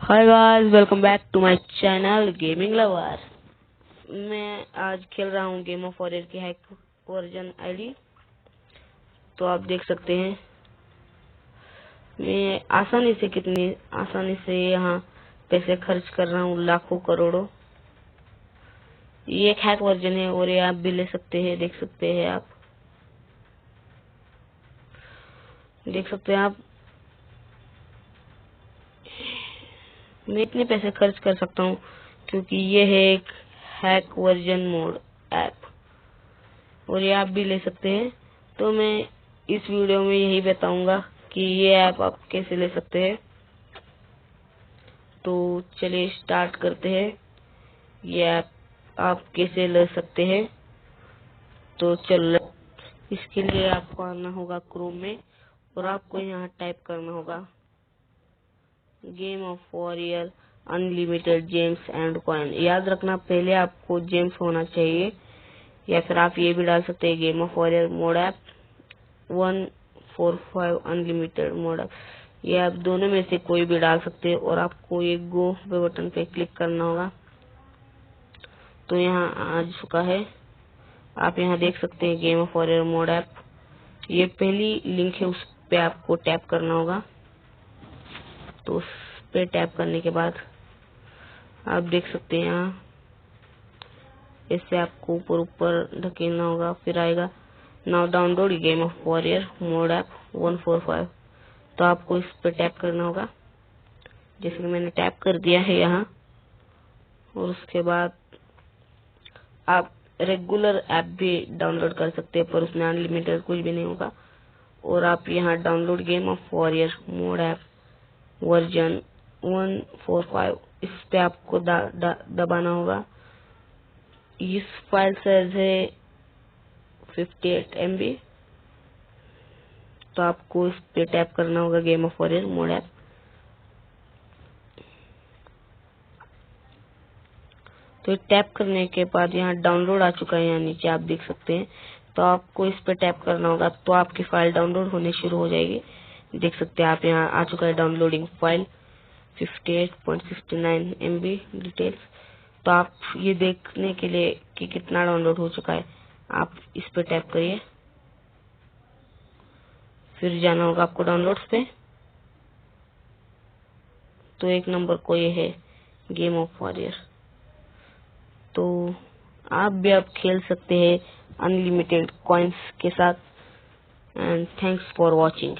Hi guys, welcome back to my channel gaming lover. मैं आज खेल रहा हूँ गेम ऑफ वॉरियर की हैक वर्जन आईडी। तो आप देख सकते हैं मैं कितनी आसानी से यहाँ पैसे खर्च कर रहा हूँ, लाखों करोड़ों। ये एक हैक वर्जन है और ये आप भी ले सकते हैं। देख सकते हैं आप मैं इतने पैसे खर्च कर सकता हूँ क्योंकि ये है एक हैक वर्जन मोड ऐप और ये आप भी ले सकते हैं। तो मैं इस वीडियो में यही बताऊंगा कि ये ऐप आप कैसे ले सकते हैं। तो चलिए स्टार्ट करते हैं। ये ऐप आप कैसे ले सकते हैं। तो चलो, इसके लिए आपको आना होगा क्रोम में और आपको यहाँ टाइप करना होगा game of warrior unlimited James and coin. याद रखना, पहले आपको जेम्स होना चाहिए, या फिर आप ये भी डाल सकते हैं game of warrior mode app 145 unlimited mode app. ये आप दोनों में से कोई भी डाल सकते हैं और आपको ये गो पे बटन पे क्लिक करना होगा। तो यहाँ आ चुका है, आप यहाँ देख सकते हैं game of warrior mode app. ये पहली लिंक है, उस पे आपको टैप करना होगा। तो उस पे टैप करने के बाद आप देख सकते हैं यहाँ इससे आपको ऊपर ऊपर धकेलना होगा, फिर आएगा now download game of warrior mode app 145। तो आपको इस पे टैप करना होगा, जैसे कि मैंने टैप कर दिया है यहाँ। और उसके बाद आप रेगुलर ऐप भी डाउनलोड कर सकते हैं, पर उसमें अनलिमिटेड कुछ भी नहीं होगा। और आप यहाँ download game of warrior mode app version 145 इस पे आपको दबाना होगा। इस फाइल साइज है 58 MB। तो आपको इस पे टैप करना होगा game of warrior mode app. तो टैप करने के बाद यहाँ डाउनलोड आ चुका है, यहाँ नीचे आप देख सकते हैं। तो आपको इस पे टैप करना होगा, तो आपकी फाइल डाउनलोड होने शुरू हो जाएगी। देख सकते हैं आप, यहाँ आ चुका है डाउनलोडिंग फाइल 58.69 MB डिटेल्स। तो आप ये देखने के लिए कि कितना डाउनलोड हो चुका है, आप इस पे टैप करिए, फिर जाना होगा आपको डाउनलोड्स पे। तो एक नंबर को ये है गेम ऑफ वॉरियर। तो आप भी अब खेल सकते हैं अनलिमिटेड कॉइन्स के साथ। And thanks for watching.